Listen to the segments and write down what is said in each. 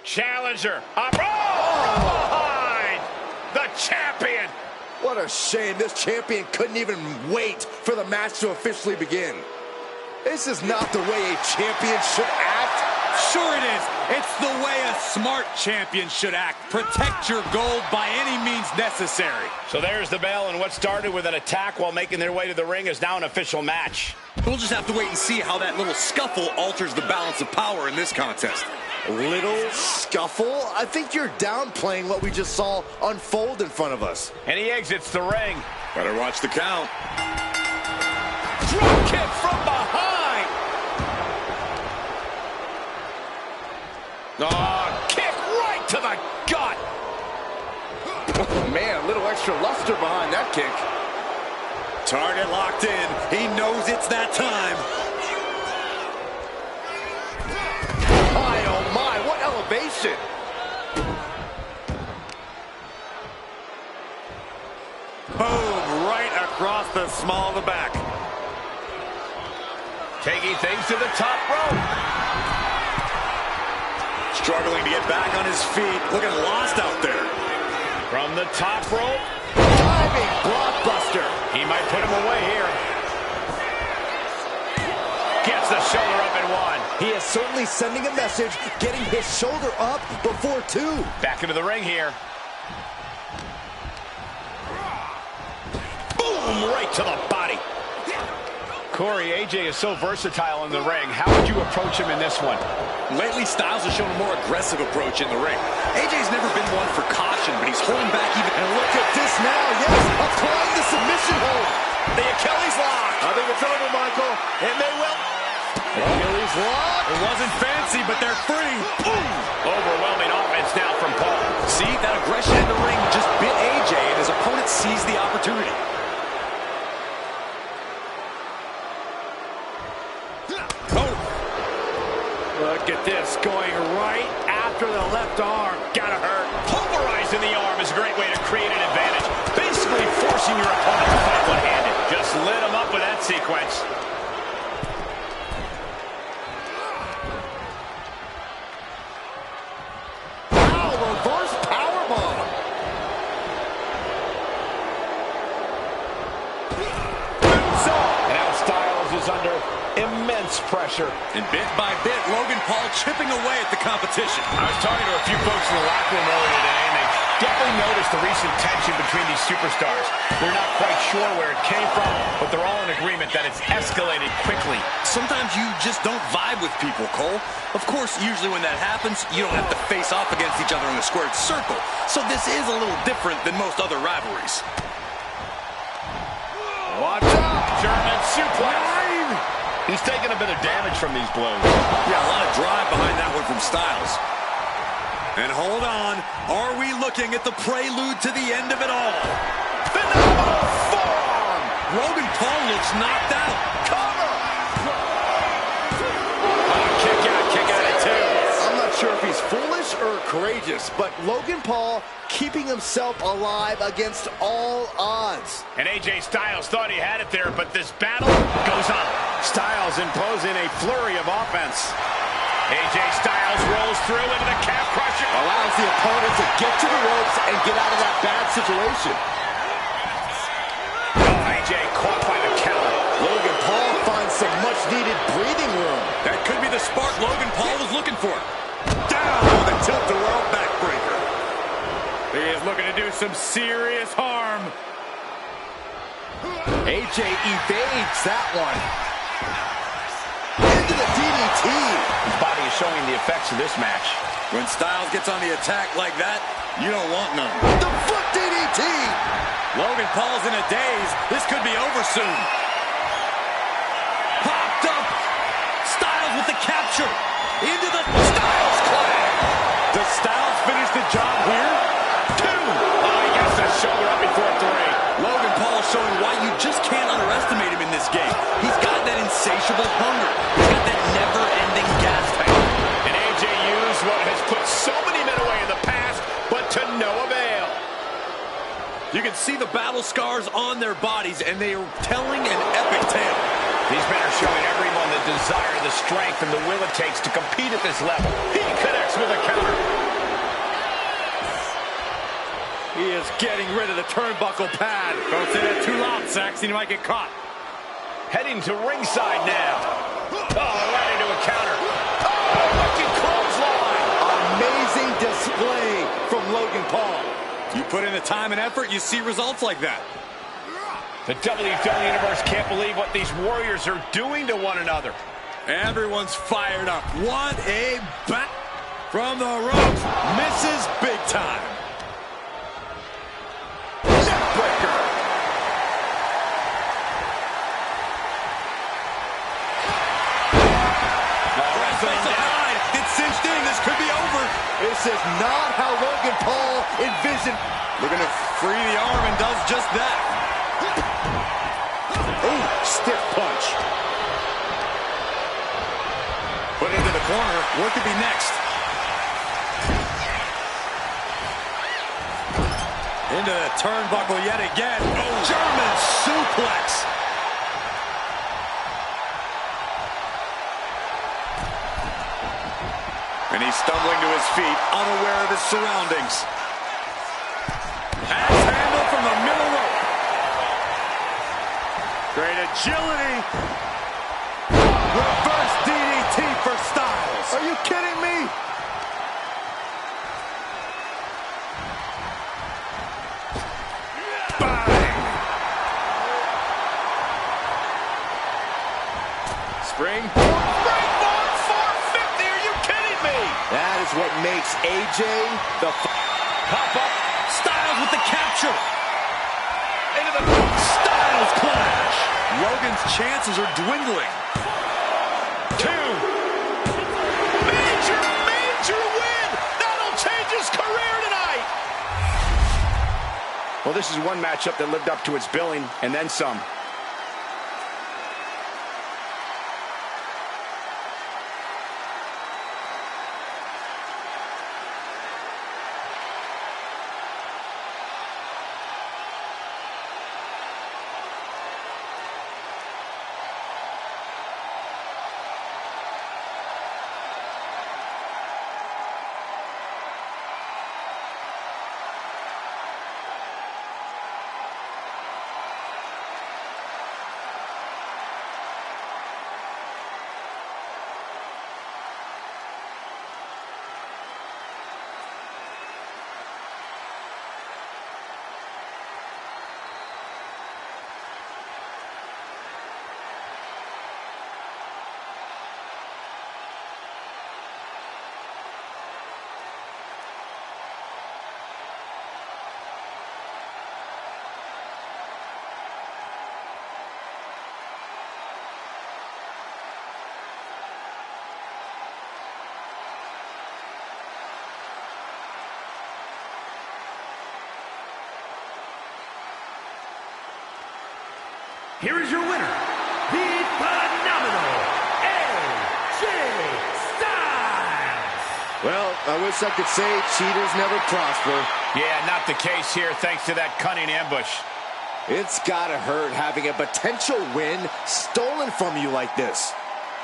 Challenger. Up. Oh! Behind the champion. What a shame. This champion couldn't even wait for the match to officially begin. This is not the way a champion should act. Sure it is. It's the way a smart champion should act. Protect your gold by any means necessary. So there's the bell, and what started with an attack while making their way to the ring is now an official match. We'll just have to wait and see how that little scuffle alters the balance of power in this contest. Little scuffle? I think you're downplaying what we just saw unfold in front of us. And he exits the ring. Better watch the count. Drop kick from behind. Oh, kick right to the gut. Oh, man, a little extra luster behind that kick. Target locked in. He knows it's that time. My, oh my, what elevation. Boom, right across the small of the back. Taking things to the top rope. Struggling to get back on his feet. Looking lost out there. From the top rope. Diving blockbuster. He might put him away here. Gets the shoulder up and one. He is certainly sending a message, getting his shoulder up before two. Back into the ring here. Boom, right to the body. Corey, AJ is so versatile in the ring. How would you approach him in this one? Lately, Styles has shown a more aggressive approach in the ring. AJ's never been one for caution, but he's holding back even. And look at this now, yes, applying the submission hold. The Achilles lock. I think it's over, Michael. And they will. Achilles lock. It wasn't fancy, but they're free. Boom. Overwhelming offense now from Paul. See, that aggression in the ring just bit AJ, and his opponent sees the opportunity. Look at this, going right after the left arm. Gotta hurt. Pulverizing the arm is a great way to create an advantage. Basically forcing your opponent to fight one-handed. Just lit him up with that sequence. Wow, reverse powerbomb. And now Styles is under immense pressure. And bit by bit, Logan Paul chipping away at the competition. I was talking to a few folks in the locker room earlier today, and they definitely noticed the recent tension between these superstars. They're not quite sure where it came from, but they're all in agreement that it's escalated quickly. Sometimes you just don't vibe with people, Cole. Of course, usually when that happens, you don't have to face off against each other in a squared circle. So this is a little different than most other rivalries. Watch out! German suplex. He's taking a bit of damage from these blows. Yeah, a lot of drive behind that one from Styles. And hold on, are we looking at the prelude to the end of it all? Phenomenal forearm! Logan Paul looks knocked out. Cover! Kick out at two. I'm not sure if he's foolish or courageous, but Logan Paul keeping himself alive against all odds. And AJ Styles thought he had it there, but this battle goes on. Styles imposing a flurry of offense. AJ Styles rolls through into the calf crusher. Allows the opponent to get to the ropes and get out of that bad situation. Oh, AJ caught by the counter. Logan Paul finds some much-needed breathing room. That could be the spark Logan Paul was looking for. Down with a tilt-the-world backbreaker. He is looking to do some serious harm. AJ evades that one. Into the DDT. His body is showing the effects of this match. When Styles gets on the attack like that, you don't want none. The foot DDT. Logan Paul's in a daze. This could be over soon. Popped up. Styles with the capture. Into the Styles clap. Does Styles finish the job here? Two. Oh, he gets the shoulder up before three. Logan Paul showing why you just can't underestimate him in this game. He's got that insatiable hunger. He's got that never-ending gas tank. And AJ used what has put so many men away in the past, but to no avail. You can see the battle scars on their bodies, and they are telling an epic tale. These men are showing everyone that the desire, the strength, and the will it takes to compete at this level. He connects with a counter. He is getting rid of the turnbuckle pad. Don't say that too loud, Saxon. You might get caught. Heading to ringside now. Oh, right into a counter. Oh, looking clothesline. Amazing display from Logan Paul. You put in the time and effort, you see results like that. The WWE Universe can't believe what these warriors are doing to one another. Everyone's fired up. What a bat from the ropes. Misses big time. Neckbreaker. It's cinched in. This could be over. This is not how Logan Paul envisioned. Looking to free the arm and does just that. Oh, stiff punch. Put into the corner. What could be next? Into the turnbuckle yet again. Oh, German suplex. And he's stumbling to his feet, unaware of his surroundings. Axe handle from the middle rope. Great agility. Reverse DDT for Styles. Are you kidding me? Bang. Springboard. Springboard 450. Are you kidding me? That is what makes AJ the... Pop up. Styles with the capture. Into the Styles clash. Logan's chances are dwindling. 2. Major, major win. That'll change his career tonight. Well, this is one matchup that lived up to its billing, and then some. Here is your winner, the phenomenal AJ Styles. Well, I wish I could say cheaters never prosper. Yeah, not the case here thanks to that cunning ambush. It's gotta hurt having a potential win stolen from you like this.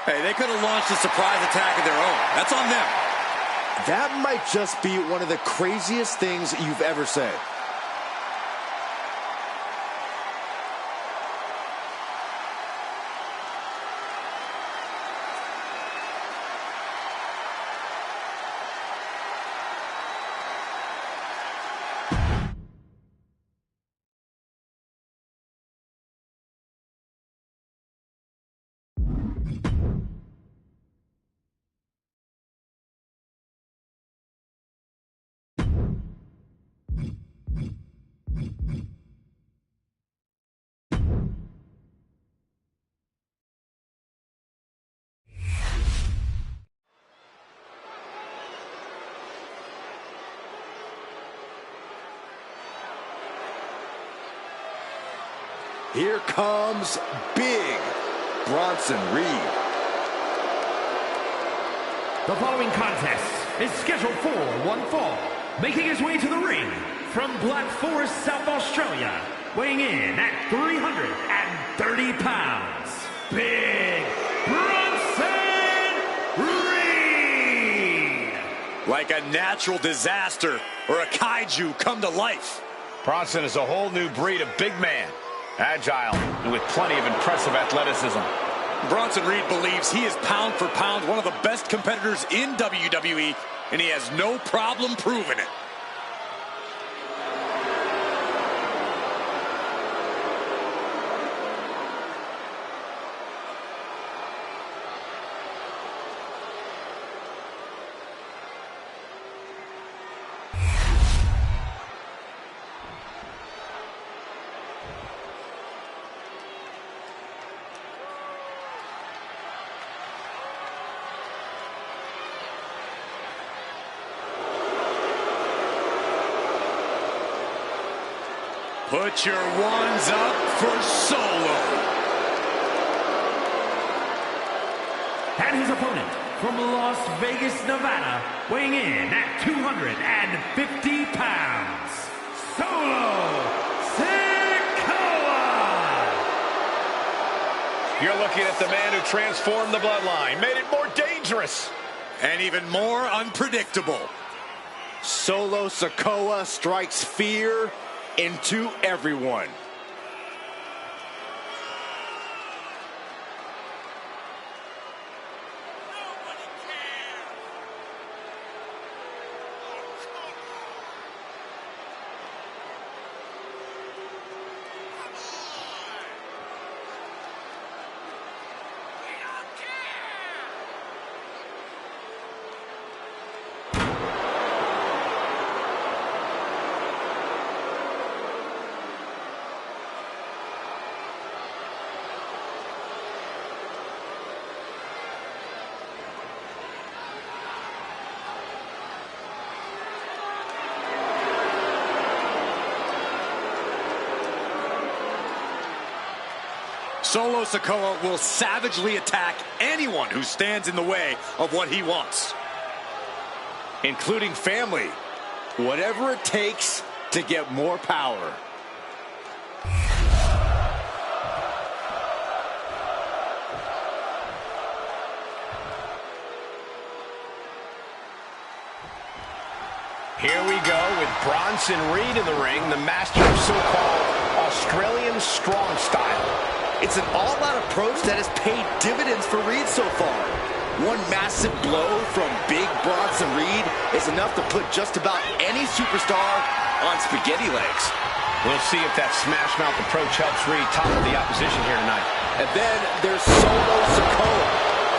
Hey, they could have launched a surprise attack of their own. That's on them. That might just be one of the craziest things you've ever said. Here comes Big Bronson Reed. The following contest is scheduled for one fall. Making his way to the ring from Black Forest, South Australia, weighing in at 330 pounds, Big Bronson Like a natural disaster or a kaiju come to life. Bronson is a whole new breed of big man. Agile and with plenty of impressive athleticism. Bronson Reed believes he is pound for pound one of the best competitors in WWE, and he has no problem proving it. Put your ones up for Solo. And his opponent from Las Vegas, Nevada, weighing in at 250 pounds, Solo Sikoa! You're looking at the man who transformed the bloodline, made it more dangerous. And even more unpredictable. Solo Sikoa strikes fear into everyone. Solo Sikoa will savagely attack anyone who stands in the way of what he wants. Including family. Whatever it takes to get more power. Here we go with Bronson Reed in the ring, the master of so-called Australian strong style. It's an all-out approach that has paid dividends for Reed so far. One massive blow from big Bronson Reed is enough to put just about any superstar on spaghetti legs. We'll see if that smash mouth approach helps Reed topple the opposition here tonight. And then there's Solo Sikoa.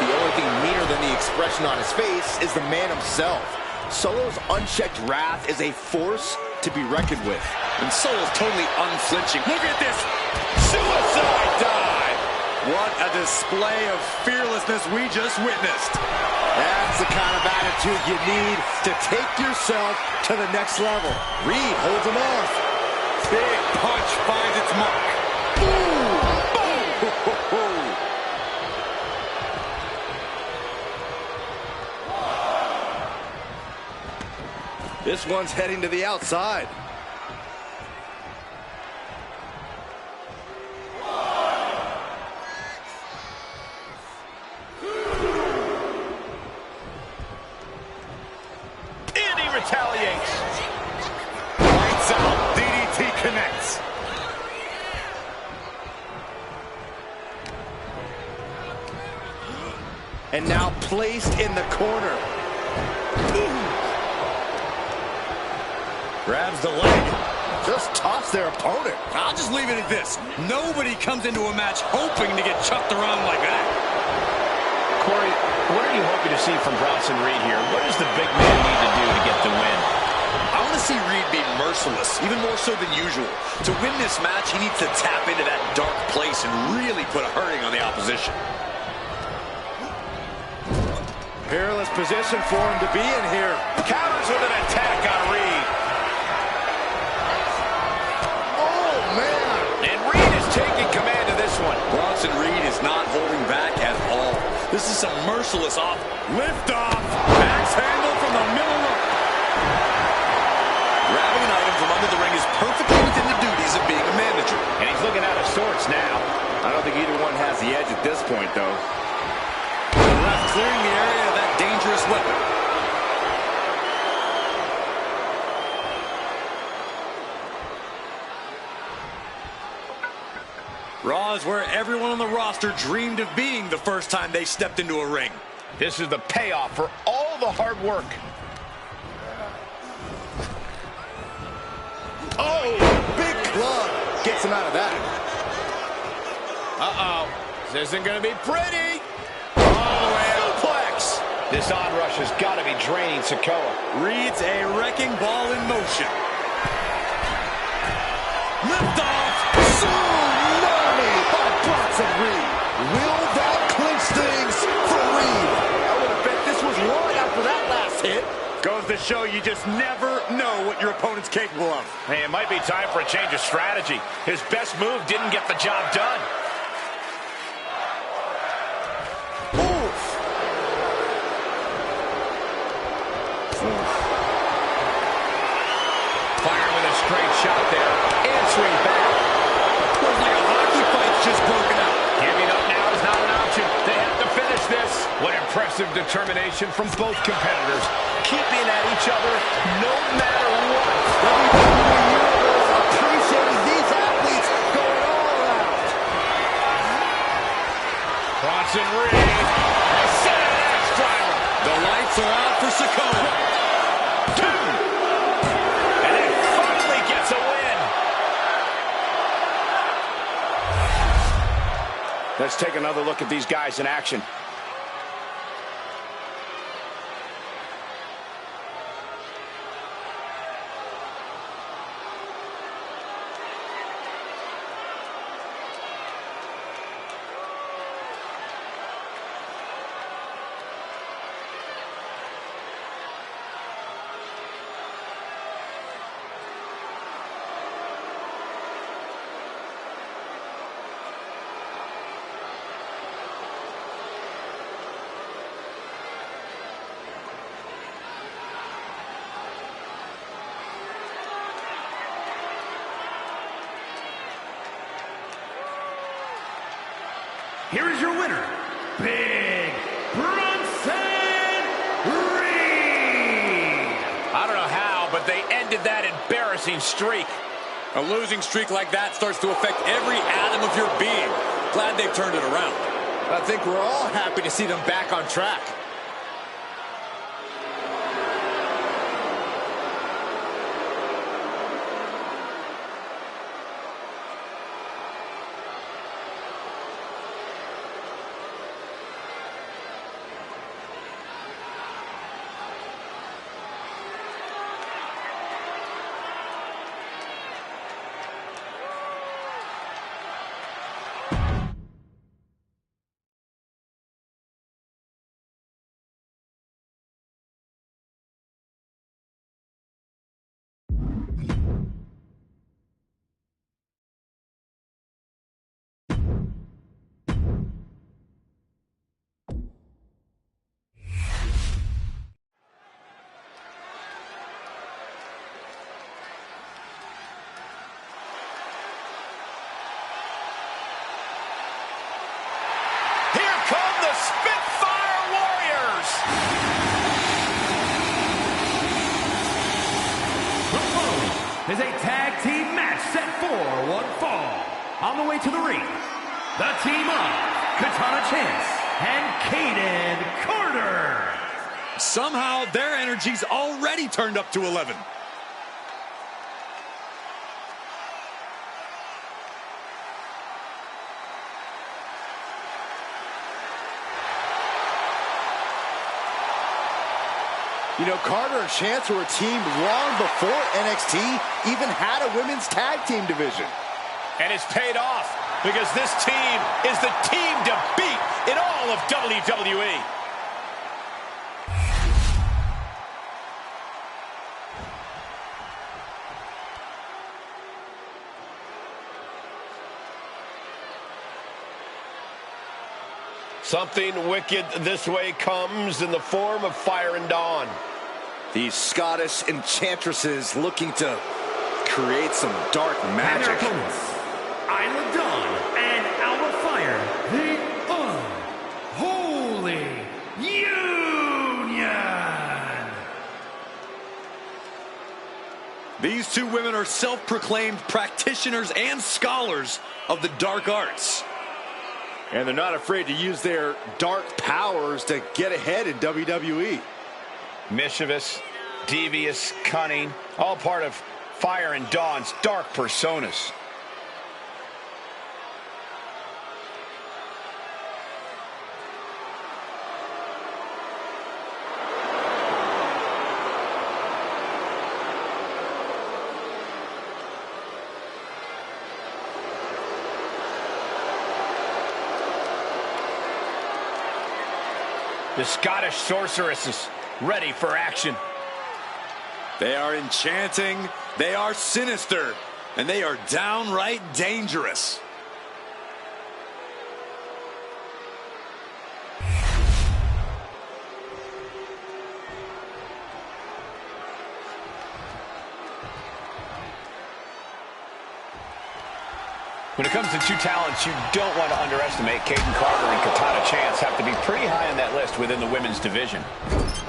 The only thing meaner than the expression on his face is the man himself. Solo's unchecked wrath is a force to be reckoned with. And Solo's totally unflinching. Look at this Suicide dive! What a display of fearlessness we just witnessed. That's the kind of attitude you need to take yourself to the next level. Reed holds him off. Big punch finds its mark. This one's heading to the outside. And he retaliates. Lights out. DDT connects. And now placed in the corner. Grabs the leg. Just toss their opponent. I'll just leave it at this. Nobody comes into a match hoping to get chucked around like that. Corey, what are you hoping to see from Bronson Reed here? What does the big man need to do to get the win? I want to see Reed be merciless, even more so than usual. To win this match, he needs to tap into that dark place and really put a hurting on the opposition. Peerless position for him to be in here. Counters with an attack on Reed. Oh, man. And Reed is taking command of this one. Bronson Reed is not holding back at all. This is some merciless off. Lift off. Axe handle from the middle rope. Grabbing an item from under the ring is perfectly within the duties of being a manager. And he's looking out of sorts now. I don't think either one has the edge at this point, though. Left clearing the area of that dangerous weapon. Raw is where everyone on the roster dreamed of being the first time they stepped into a ring. This is the payoff for all the hard work. Oh, big club gets him out of that. Uh-oh. This isn't going to be pretty. All the way out. Suplex. This onrush has got to be draining Sikoa. Reed's a wrecking ball in motion. Lift off. Tsunami by Bronson Reed. Will that clinch things for Reed? I would have bet this was long after that last hit. Goes to show you just never know what your opponent's capable of. Hey, it might be time for a change of strategy. His best move didn't get the job done. Oof. Firing with a straight shot there. Answering back. Looks like a hockey fight's just broken out. Giving up now is not an option. They have to finish this. What impressive determination from both competitors. Keeping at each other no matter what. WWE Universe appreciating these athletes going all out. Bronson Reed has set an axe driver. The lights are out for Sikoa. And then finally gets a win. Let's take another look at these guys in action. Here is your winner, Big Bronson Reed. I don't know how, but they ended that embarrassing streak. A losing streak like that starts to affect every atom of your being. Glad they've turned it around. I think we're all happy to see them back on track. Is a tag team match set for one fall. On the way to the ring, the team of Katana Chance and Caden Carter. Somehow their energy's already turned up to 11. You know, Carter and Chance were a team long before NXT even had a women's tag team division. And it's paid off because this team is the team to beat in all of WWE. Something wicked this way comes in the form of Fire and Dawn. These Scottish enchantresses looking to create some dark And their magic. opponents, Isla Dawn and Alba Fire, the Unholy Union. The These two women are self-proclaimed practitioners and scholars of the dark arts. And they're not afraid to use their dark powers to get ahead in WWE. Mischievous, devious, cunning, all part of Fire and Dawn's dark personas. The Scottish sorceresses ready for action. They are enchanting, they are sinister, and they are downright dangerous. When it comes to two talents you don't want to underestimate, Kayden Carter and Katana Chance have to be pretty high on that list within the women's division.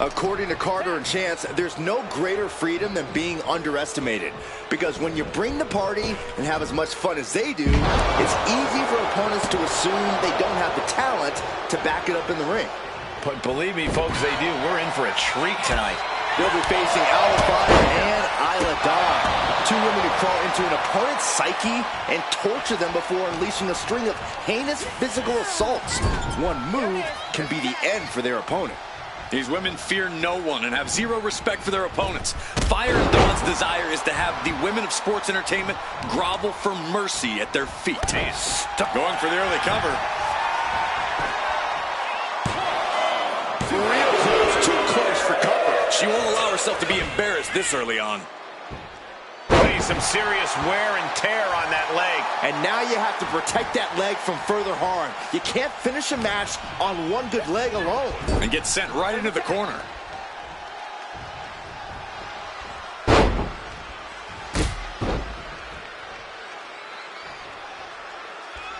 According to Carter and Chance, there's no greater freedom than being underestimated. Because when you bring the party and have as much fun as they do, it's easy for opponents to assume they don't have the talent to back it up in the ring. But believe me, folks, they do. We're in for a treat tonight. They'll be facing Alpha and Isla Dawn, two women who crawl into an opponent's psyche and torture them before unleashing a string of heinous physical assaults. One move can be the end for their opponent. These women fear no one and have zero respect for their opponents. Fire and Dawn's desire is to have the women of sports entertainment grovel for mercy at their feet. Going for the early cover. Real close, too close for cover. She won't allow herself to be embarrassed this early on. Putting some serious wear and tear on that leg. And now you have to protect that leg from further harm. You can't finish a match on one good leg alone. And get sent right into the corner.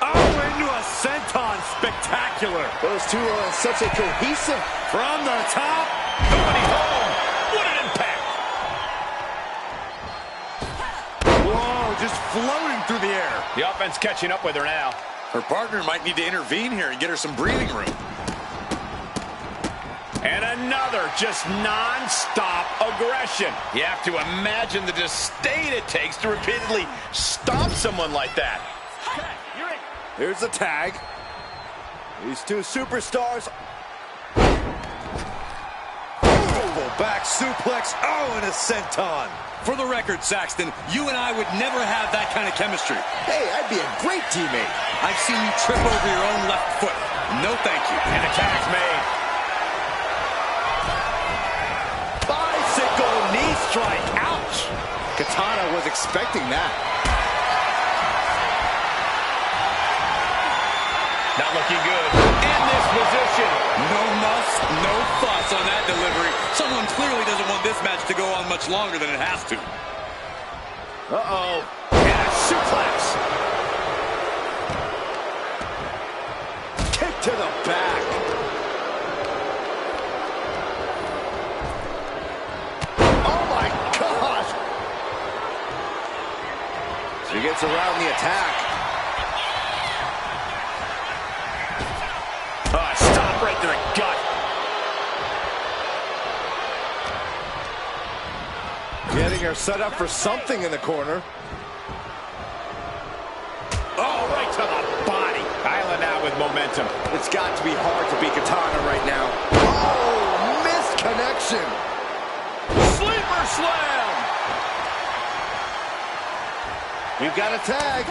Oh, into a senton. Spectacular. Those two are on such a cohesive... From the top. Nobody home. What an impact. Whoa, just floating through the air. The offense catching up with her now. Her partner might need to intervene here and get her some breathing room. And another just non-stop aggression. You have to imagine the disdain it takes to repeatedly stop someone like that. Here's the tag. These two superstars... Back suplex. Oh, and a senton. For the record, Saxton, you and I would never have that kind of chemistry. Hey, I'd be a great teammate. I've seen you trip over your own left foot. No thank you. And the tag's made. Bicycle knee strike. Ouch. Katana was expecting that. Not looking good. In this position. No muss, no fuss on that delivery. Someone clearly doesn't want this match to go on much longer than it has to. Uh-oh. And a suplex. Kick to the back. Oh, my gosh. She gets around the attack. Stop right to the gut. Getting her set up for something in the corner. Oh, right to the body. Isla now with momentum. It's got to be hard to beat Katana right now. Oh, missed connection. Sleeper slam. We've got a tag.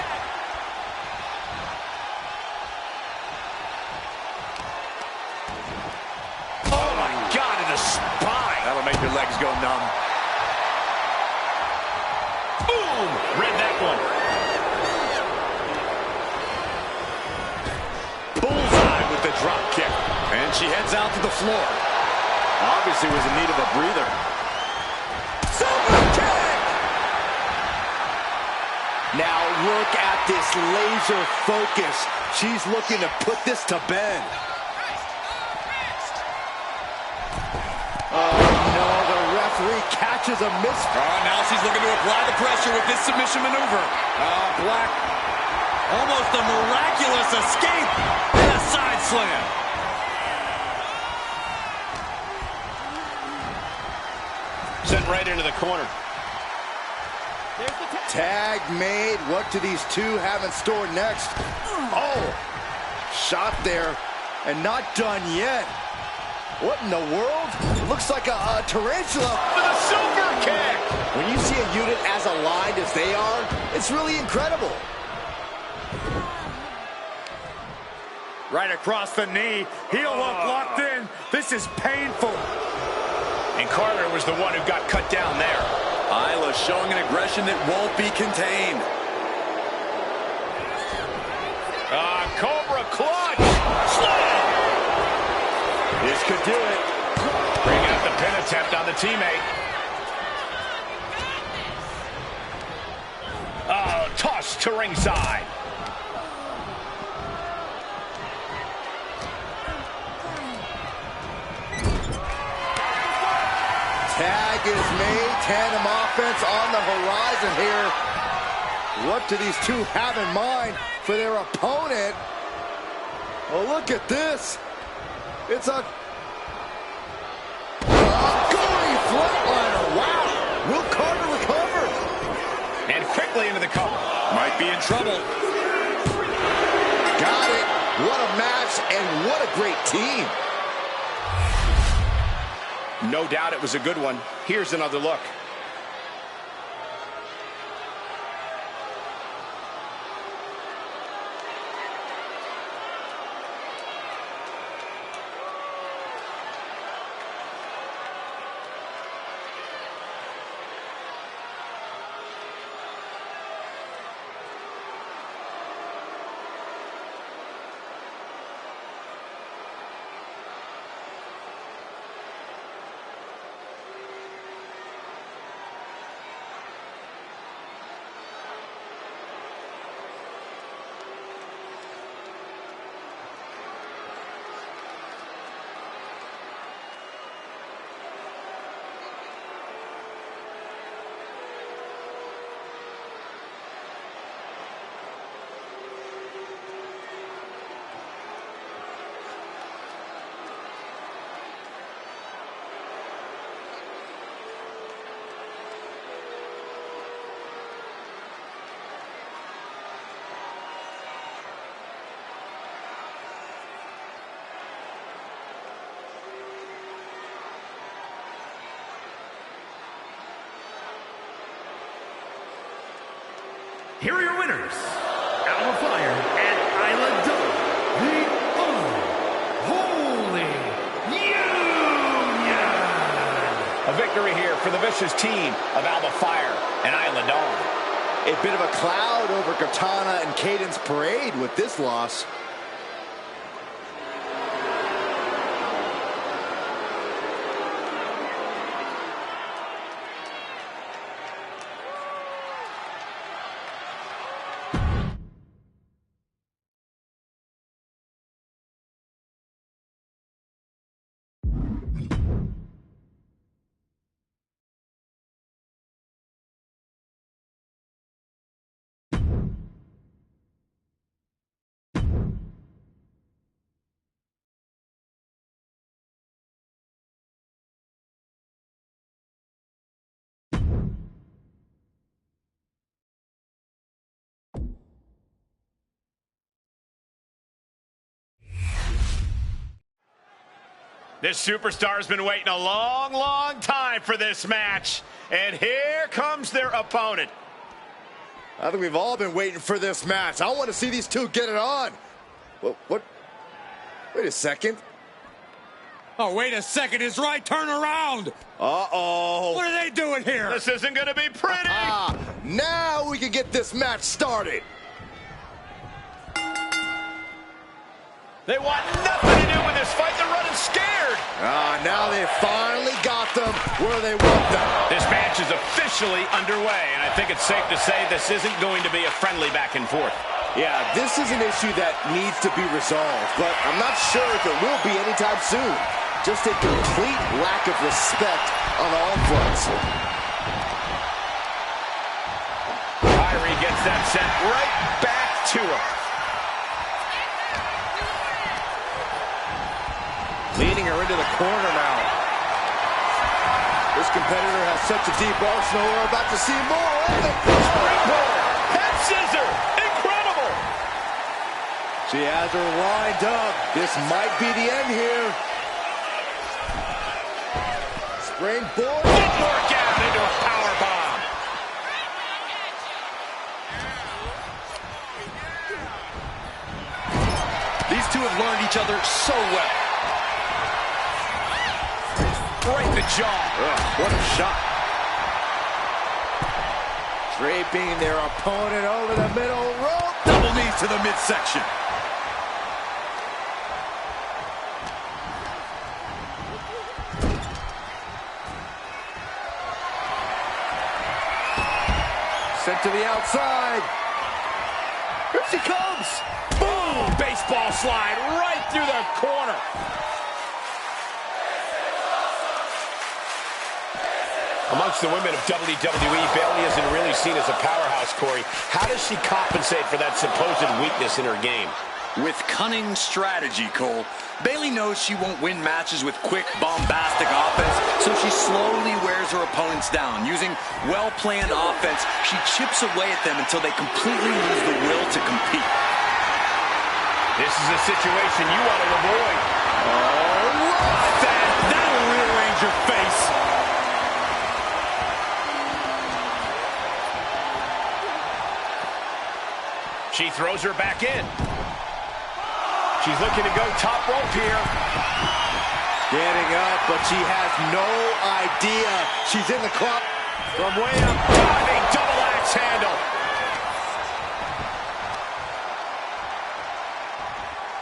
Oh, my God, in the spine. That'll make your legs go numb. Boom! Read that one. Bullseye with the drop kick. And she heads out to the floor. Obviously was in need of a breather. Super kick! Now look at this laser focus. She's looking to put this to bed. Oh no, the referee he catches a miss. Oh, now she's looking to apply the pressure with this submission maneuver. Black, almost a miraculous escape and a side slam. Sent right into the corner. Tag made. What do these two have in store next? Oh, shot there and not done yet. What in the world? Looks like a tarantula. With a super kick. When you see a unit as aligned as they are, it's really incredible. Right across the knee. Heel hook locked in. This is painful. And Carter was the one who got cut down there. Isla showing an aggression that won't be contained. Cobra clutch. Slam. This could do it. Bring out the pin attempt on the teammate. Oh, toss to ringside. Tag is made. Tandem offense on the horizon here. What do these two have in mind for their opponent? Oh, look at this. It's a going flatliner. Wow. Will Carter recover? And quickly into the cover. Might be in trouble. Got it. What a match and what a great team. No doubt it was a good one. Here's another look. Here are your winners, Alba Fire and Isla Dawn, the Unholy Union. A victory here for the vicious team of Alba Fire and Isla Dawn. A bit of a cloud over Katana and Caden's parade with this loss. This superstar's been waiting a long, long time for this match. And here comes their opponent. I think we've all been waiting for this match. I want to see these two get it on. What? Wait a second. Oh, wait a second. His right turn around. Uh-oh. What are they doing here? This isn't going to be pretty. Now we can get this match started. They want nothing to do with this fight. They're running scared. Now they finally got them where they want them. This match is officially underway, and I think it's safe to say this isn't going to be a friendly back and forth. Yeah, this is an issue that needs to be resolved, but I'm not sure if it will be anytime soon. Just a complete lack of respect on all fronts. Kyrie gets that sent right back to him. Leading her into the corner now. This competitor has such a deep arsenal. We're about to see more of it. Springboard, head scissor, incredible. She has her lined up. This might be the end here. Springboard. Didn't work out into a power bomb. These two have learned each other so well. Right in the jaw. What a shot. Draping their opponent over the middle rope. Double knees to the midsection. Sent to the outside. Here she comes. Boom! Baseball slide right through the corner. Amongst the women of WWE, Bayley isn't really seen as a powerhouse, Corey. How does she compensate for that supposed weakness in her game? With cunning strategy, Cole. Bayley knows she won't win matches with quick, bombastic offense, so she slowly wears her opponents down. Using well-planned offense, she chips away at them until they completely lose the will to compete. This is a situation you want to avoid. Oh, That'll rearrange your face. She throws her back in. She's looking to go top rope here. getting up, but she has no idea she's in the club. From way up. Diving double axe handle.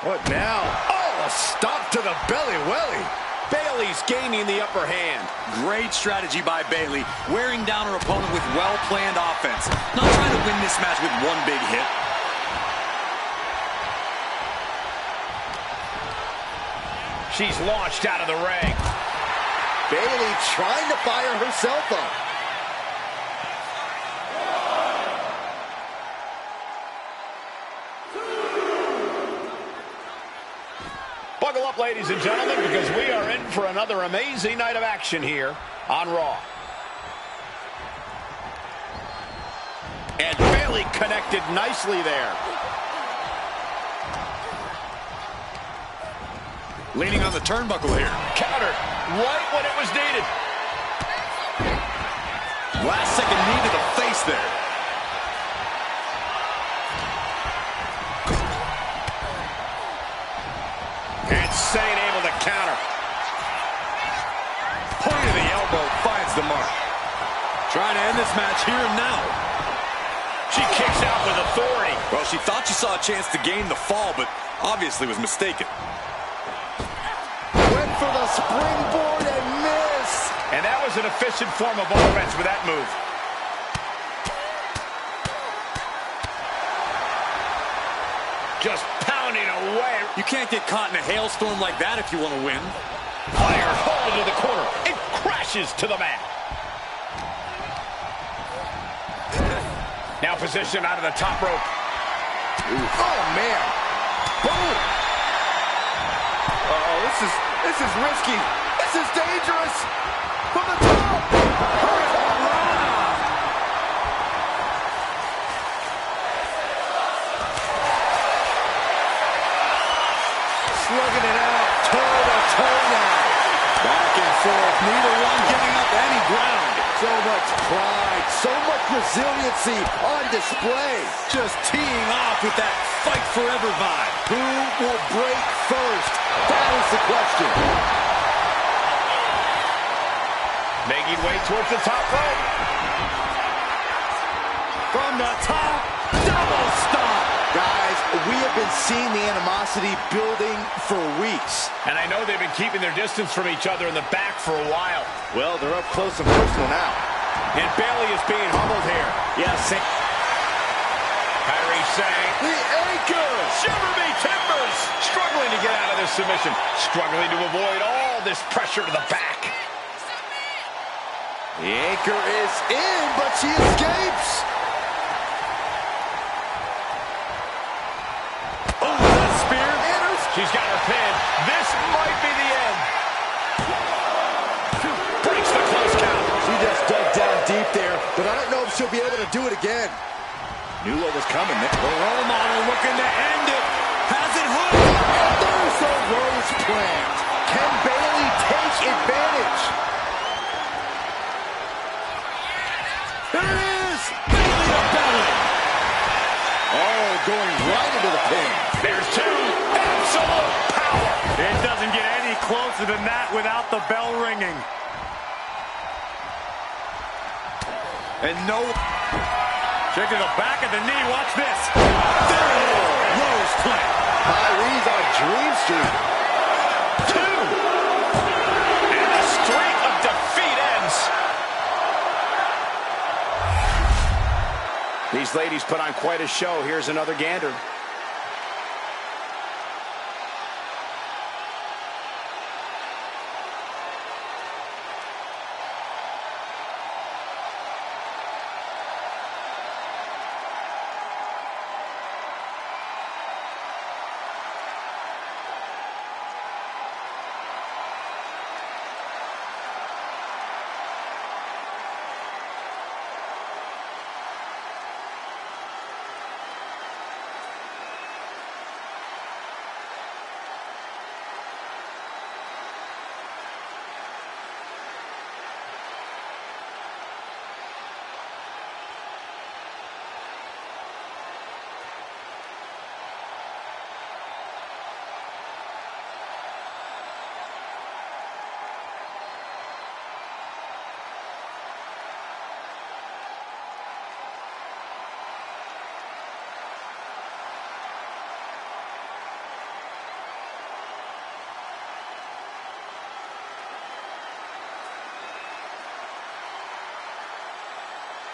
What now? Oh, a stop to the belly welly. Bayley's gaining the upper hand. Great strategy by Bayley, wearing down her opponent with well-planned offense. Not trying to win this match with one big hit. She's launched out of the ring. Bayley trying to fire herself up. Buckle up, ladies and gentlemen, because we are in for another amazing night of action here on Raw. And Bayley connected nicely there. Leaning on the turnbuckle here. Countered right when it was needed. Last second knee to the face there. Insane, able to counter. Point of the elbow finds the mark. Trying to end this match here and now. She kicks out with authority. Well, she thought she saw a chance to gain the fall, but obviously was mistaken. Went for the springboard and missed. And that was an efficient form of offense with that move. Just pounding away. You can't get caught in a hailstorm like that if you want to win. Fired hard into the corner. It crashes to the mat. Now positioned out of the top rope. Oh, man. Boom. Uh-oh, this is risky. This is dangerous. From the top. Slugging it out, toe-to-toe now. Back and forth, neither one giving up any ground. So much pride, so much resiliency on display. Just teeing off with that fight forever vibe. Who will break first? That is the question. Making way towards the top rope. From the top, double stomp. Guys, we have been seeing the animosity building for weeks. And I know they've been keeping their distance from each other in the back for a while. Well, they're up close and personal now. And Bayley is being humbled here. Yes. Kyrie saying, The anchor! shiver me timbers! struggling to get out of this submission. Struggling to avoid all this pressure to the back. The anchor is in, but she escapes. Oh, that spear. She's got her pin. This might be the end. Breaks the close count. She just dug down deep there, but I don't know if she'll be able to do it again. Knew what was coming. The Role model looking to end it. Has it hooked? And there's the rose plant. Can Bayley take advantage? There it is! Bayley to belly! Oh, going right into the pin. There's two. Absolute power. It doesn't get any closer than that without the bell ringing. And no... Check to the back of the knee. Watch this. There it is! Rose plant! Kyrie's on Dream Street. Two. And the streak of defeat ends. These ladies put on quite a show. Here's another gander.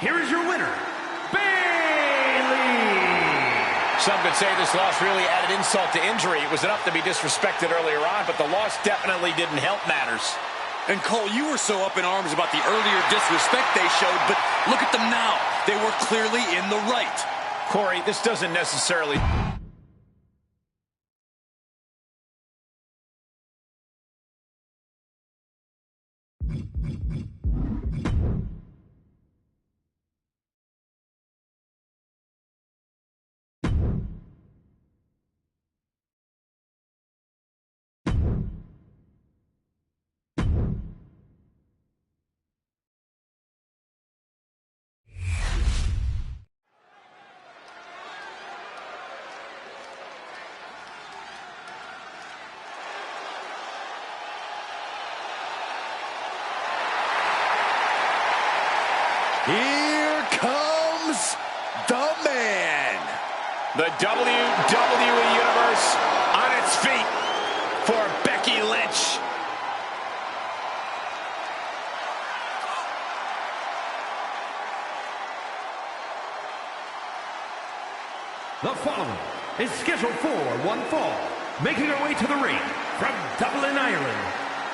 Here is your winner, Bayley. Some could say this loss really added insult to injury. It was enough to be disrespected earlier on, but the loss definitely didn't help matters. And Cole, you were so up in arms about the earlier disrespect they showed, but look at them now. They were clearly in the right. Corey, this doesn't necessarily... Here comes the man. The WWE Universe on its feet for Becky Lynch. The following is scheduled for one fall, making her way to the ring from Dublin, Ireland,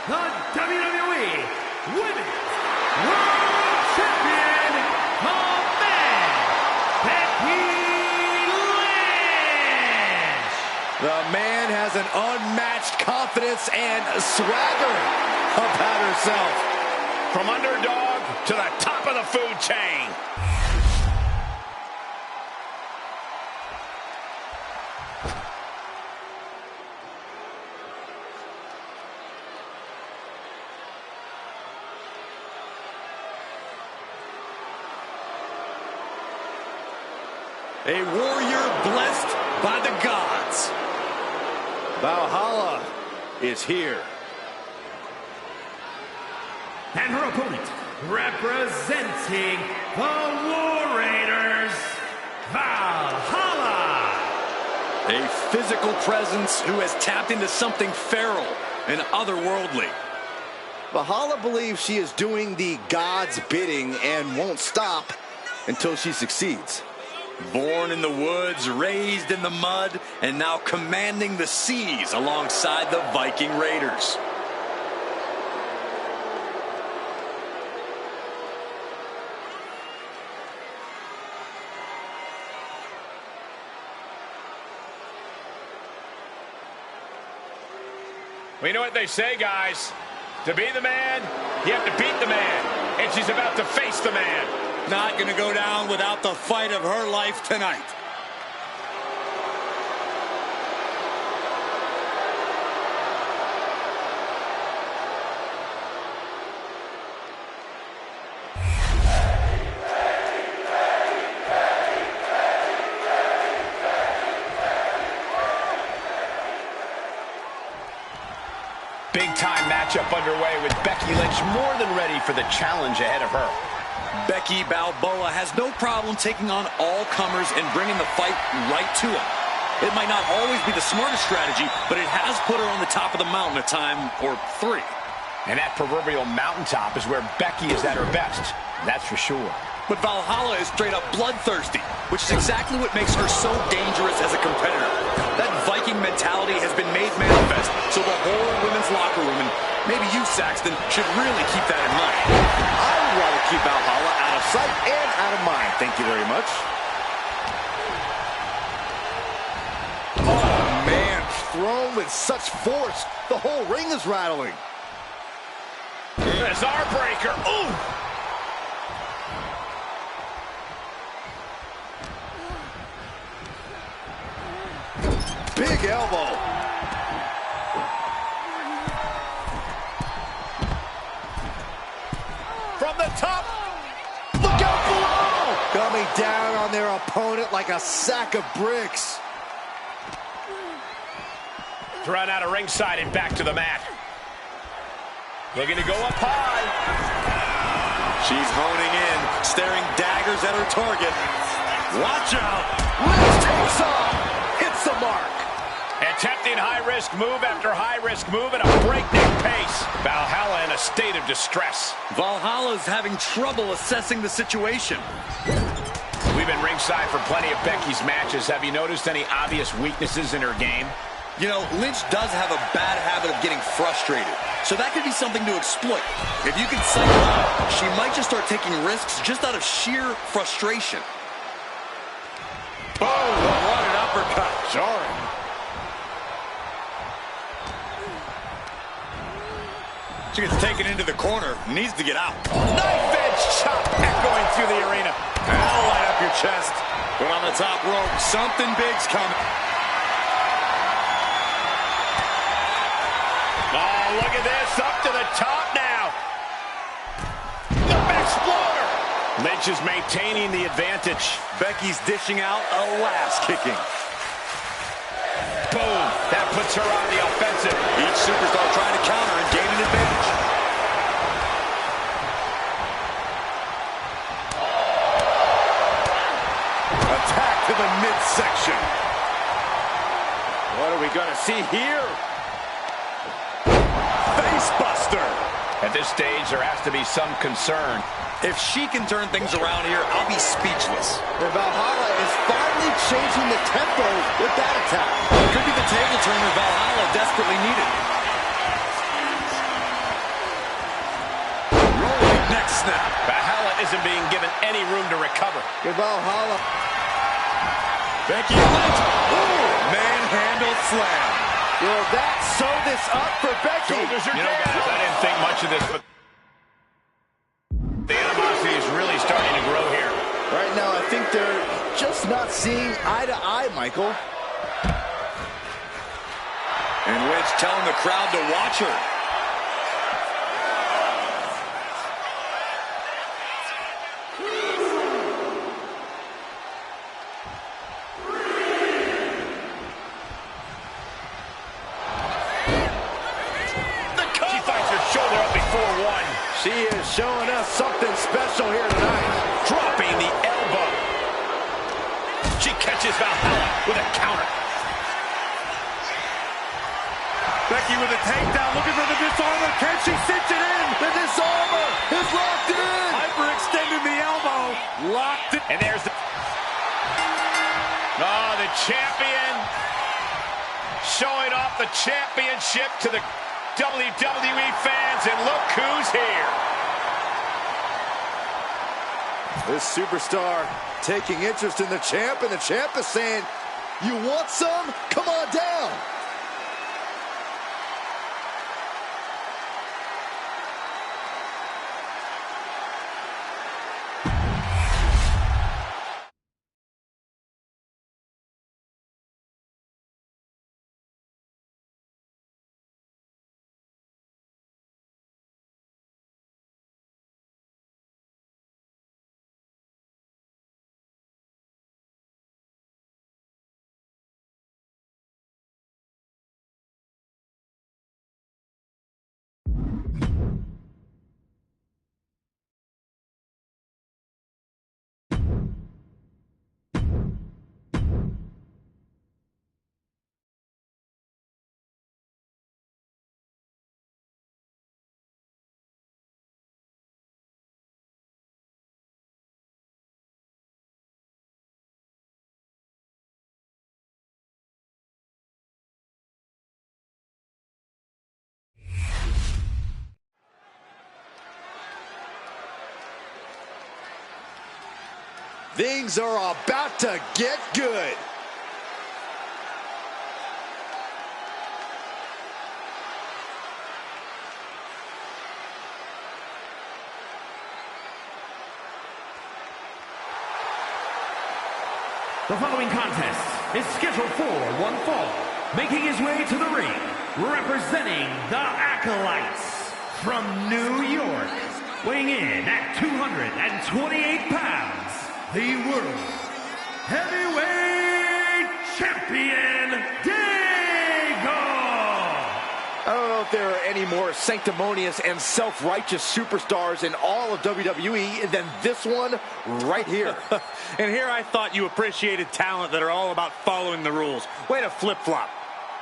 the WWE Women's World Champion, the man, Becky Lynch. The man has an unmatched confidence and swagger about herself. From underdog to the top of the food chain. A warrior blessed by the gods. Valhalla is here. And her opponent, representing the War Raiders, Valhalla. A physical presence who has tapped into something feral and otherworldly. Valhalla believes she is doing the God's bidding and won't stop until she succeeds. Born in the woods, raised in the mud, and now commanding the seas alongside the Viking Raiders. Well, you know what they say, guys. To be the man, you have to beat the man. And she's about to face the man. Not going to go down without the fight of her life tonight. Big-time matchup underway with Becky Lynch more than ready for the challenge ahead of her. Becky Balboa has no problem taking on all comers and bringing the fight right to them. It might not always be the smartest strategy, but it has put her on the top of the mountain a time or three. And that proverbial mountaintop is where Becky is at her best. That's for sure. But Valhalla is straight up bloodthirsty, which is exactly what makes her so dangerous as a competitor. That Viking mentality has been made manifest, so the whole women's locker room, and maybe you, Saxton, should really keep that in mind. I would rather keep Valhalla out of sight and out of mind. Thank you very much. Oh, man, thrown with such force. The whole ring is rattling. There's our breaker. Ooh! Big elbow. From the top. Look out below. Coming down on their opponent like a sack of bricks. Thrown out of ringside and back to the mat. Looking to go up high. She's honing in, staring daggers at her target. Watch out. Lynch takes off. Hits the mark. Attempting high-risk move after high-risk move at a breakneck pace. Valhalla in a state of distress. Valhalla's having trouble assessing the situation. We've been ringside for plenty of Becky's matches. Have you noticed any obvious weaknesses in her game? You know, Lynch does have a bad habit of getting frustrated, so that could be something to exploit. If you can cycle out, she might just start taking risks just out of sheer frustration. Oh, what an uppercut. Jarring. She gets taken into the corner, needs to get out. Knife edge chop echoing through the arena. That'll light up your chest. But on the top rope, something big's coming. Oh, look at this, up to the top now. The explorer. Lynch is maintaining the advantage. Becky's dishing out a last kicking. Boom, that puts her on the offensive. Each superstar trying to counter and gain an advantage. Attack to the midsection. What are we going to see here? Facebuster. At this stage, there has to be some concern. If she can turn things around here, I'll be speechless. And Valhalla is finally changing the tempo with that attack. Could be the table turner Valhalla desperately needed. Rolling neck snap. Valhalla isn't being given any room to recover. Give Valhalla. Becky Lynch. Ooh, manhandle slam. Will that sew this up for Becky? Shoulders are down. Guys, I didn't think much of this, but the animosity is really starting to grow here. Right now, I think they're just not seeing eye to eye, Michael. And Lynch telling the crowd to watch her. She finds her shoulder up before one. She is showing us something special here tonight. Dropping the elbow. She catches Valhalla with a counter. Becky with a takedown, looking for the disarmer. Can she cinch it in? The disarmer is locked in. Hyperextended the elbow. Locked it. And there's the Oh, the champion showing off the championship to the WWE fans, and look who's here. This superstar taking interest in the champ, and the champ is saying, "You want some? Come on down." Things are about to get good. The following contest is scheduled for one fall. Making his way to the ring, representing the Acolytes from New York. Weighing in at 228 pounds, the World Heavyweight Champion, Dago! I don't know if there are any more sanctimonious and self-righteous superstars in all of WWE than this one right here. And here I thought you appreciated talent that are all about following the rules. Way to flip-flop.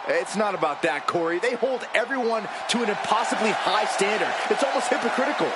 It's not about that, Corey. They hold everyone to an impossibly high standard. It's almost hypocritical.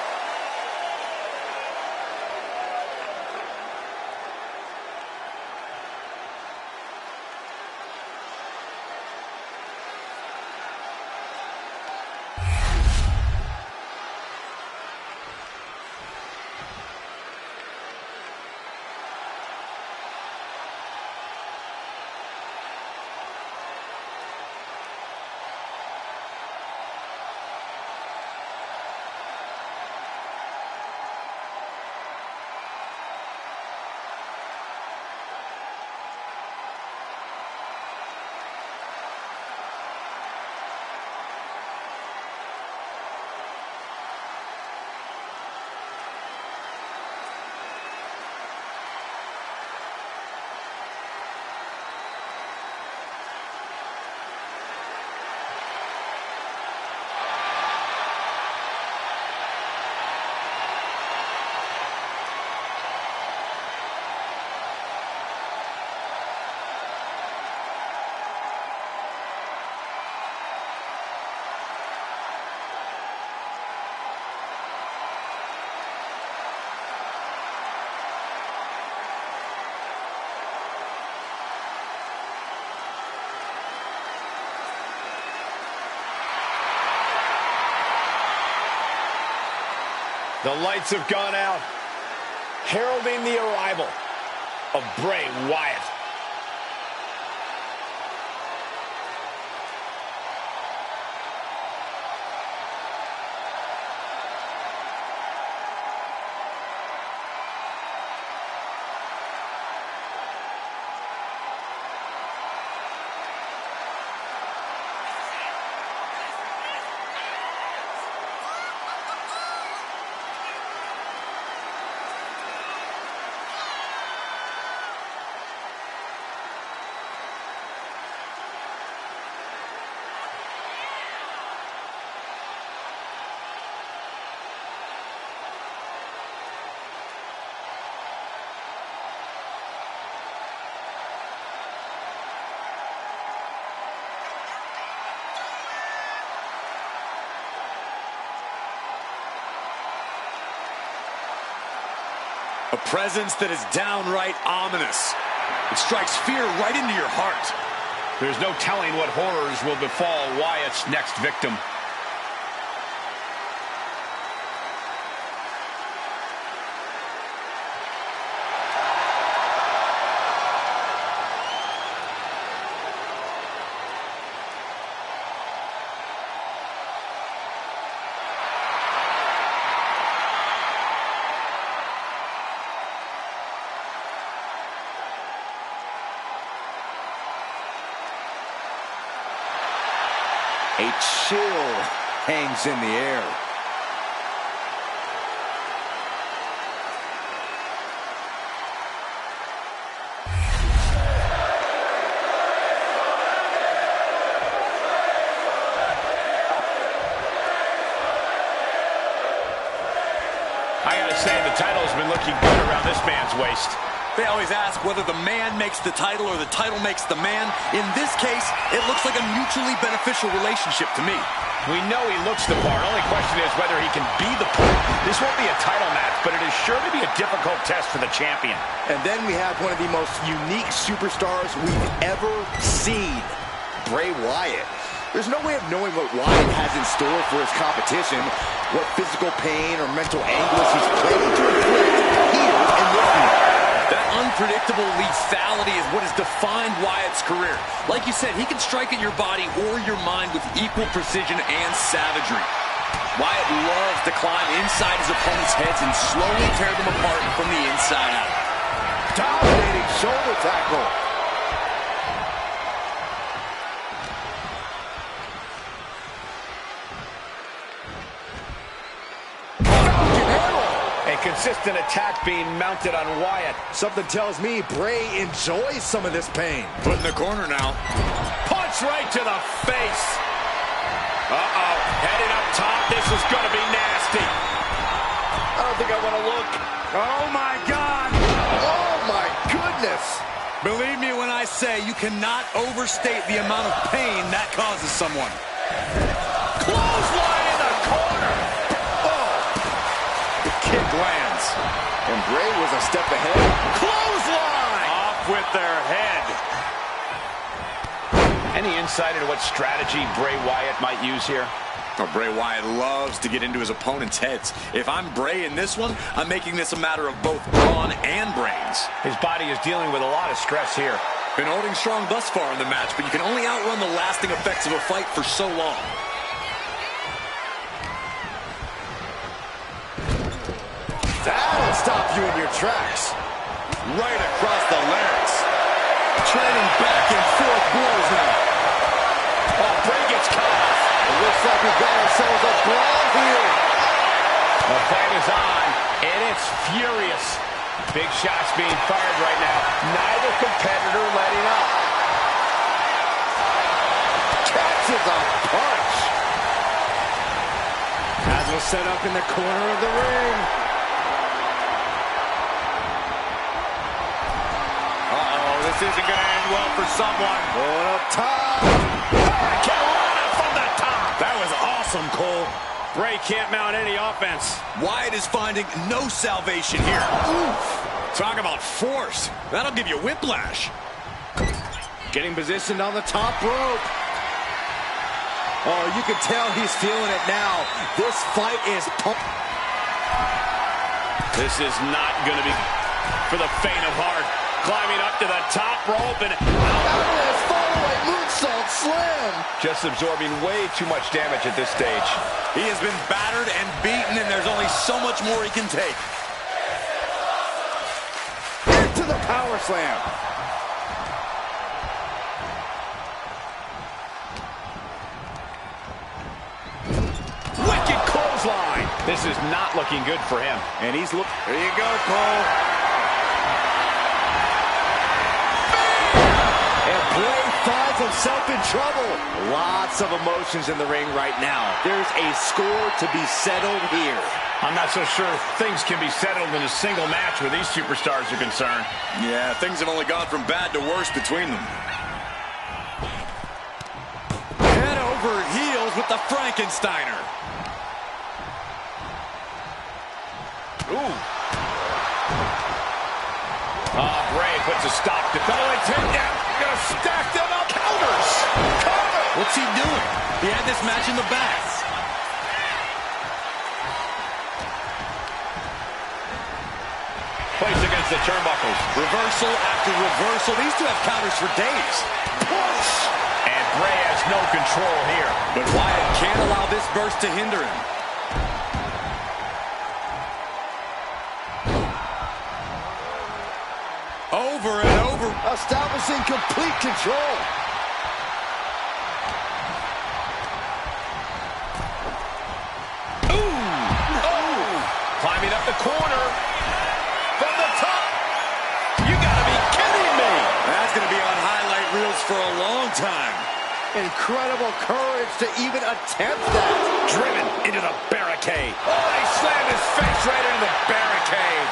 The lights have gone out, heralding the arrival of Bray Wyatt. A presence that is downright ominous. It strikes fear right into your heart. There's no telling what horrors will befall Wyatt's next victim. A chill hangs in the air. I gotta say, the title's been looking good around this man's waist. They always ask whether the man makes the title or the title makes the man. In this case, it looks like a mutually beneficial relationship to me. We know he looks the part. Only question is whether he can be the part. This won't be a title match, but it is sure to be a difficult test for the champion. And then we have one of the most unique superstars we've ever seen, Bray Wyatt. There's no way of knowing what Wyatt has in store for his competition, what physical pain or mental anguish he's planning to inflict here in this match. That unpredictable lethality is what has defined Wyatt's career. Like you said, he can strike at your body or your mind with equal precision and savagery. Wyatt loves to climb inside his opponent's heads and slowly tear them apart from the inside out. Dominating shoulder tackle. Consistent attack being mounted on Wyatt. Something tells me Bray enjoys some of this pain. Put in the corner now. Punch right to the face. Uh-oh. Heading up top. This is going to be nasty. I don't think I want to look. Oh, my God. Oh, my goodness. Believe me when I say you cannot overstate the amount of pain that causes someone. Clothesline in the corner. Kick lands. And Bray was a step ahead. Clothesline! Off with their head. Any insight into what strategy Bray Wyatt might use here? Oh, Bray Wyatt loves to get into his opponent's heads. If I'm Bray in this one, I'm making this a matter of both brawn and brains. His body is dealing with a lot of stress here. Been holding strong thus far in the match, but you can only outrun the lasting effects of a fight for so long. That'll stop you in your tracks. Right across the larynx. Trading back and forth blows now. Oh, Bray gets caught off. It looks like we've got ourselves a brawl here. The fight is on, and it's furious. Big shots being fired right now. Neither competitor letting up. Catches a punch. Haswell set up in the corner of the ring. This isn't going to end well for someone. Going up top. Carolina from the top. That was awesome, Cole. Bray can't mount any offense. Wyatt is finding no salvation here. Oof. Talk about force. That'll give you whiplash. Getting positioned on the top rope. Oh, you can tell he's feeling it now. This fight is pumped. This is not going to be for the faint of heart. Climbing up to the top rope and Alvarez following moonsault slam. Just absorbing way too much damage at this stage. He has been battered and beaten, and there's only so much more he can take. Into the power slam. Wicked clothesline. This is not looking good for him. And he's looking. There you go, Cole. Bray finds himself in trouble. Lots of emotions in the ring right now. There's a score to be settled here. I'm not so sure things can be settled in a single match where these superstars are concerned. Yeah, things have only gone from bad to worse between them. Head over heels with the Frankensteiner. Ooh. Bray puts a stop to double takedown. Gonna stack them up. Counters. Cover. What's he doing? He had this match in the bag. Place against the turnbuckles. Reversal after reversal. These two have counters for days. Push. And Bray has no control here. But Wyatt can't allow this burst to hinder him. Over and over. Establishing complete control. Climbing up the corner. From the top. You gotta be kidding me. That's going to be on highlight reels for a long time. Incredible courage to even attempt that. Driven into the barricade. Oh, he slammed his face right into the barricade.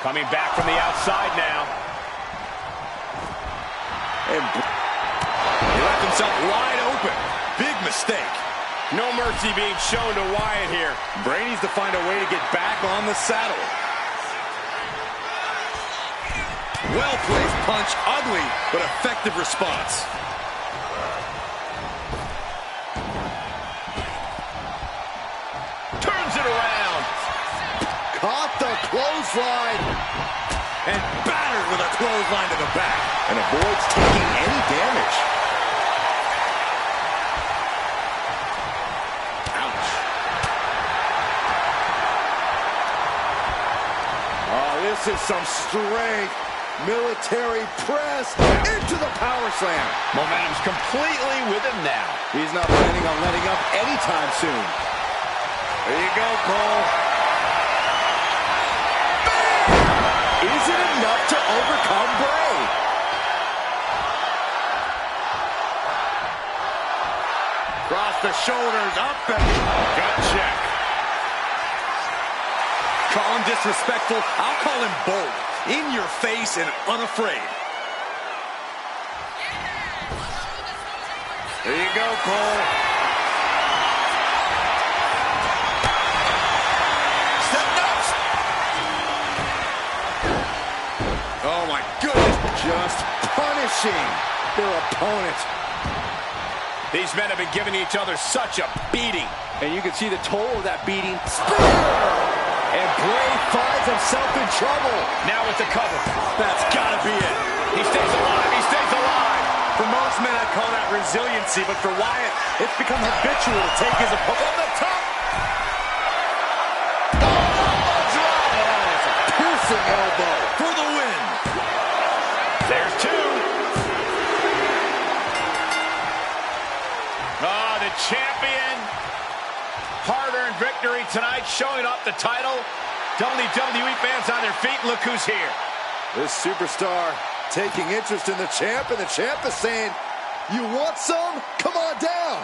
Coming back from the outside now. And he left himself wide open. Big mistake. No mercy being shown to Wyatt here. Bray needs to find a way to get back on the saddle. Well-placed punch. Ugly, but effective response. Turns it around. Caught the clothesline. And battered with a clothesline to the back. And avoids taking any damage. Ouch. Oh, this is some strength. Military press into the power slam. Momentum's completely with him now. He's not planning on letting up anytime soon. There you go, Cole. Is it enough to overcome Bray? Cross the shoulders, up and Gut check. call him disrespectful. I'll call him bold. In your face and unafraid. There you go, Cole. Oh my goodness. Just punishing their opponent. These men have been giving each other such a beating. And you can see the toll of that beating. Spear! And Bray finds himself in trouble. Now with the cover. That's gotta be it. He stays alive. He stays alive. For most men, I'd call that resiliency, but for Wyatt, it's become habitual to take his opponent From the top. Piercing elbow. for the win. There's two. The champion. Hard-earned victory tonight, showing up the title. WWE fans on their feet. Look who's here. This superstar taking interest in the champ, and the champ is saying, you want some? Come on down.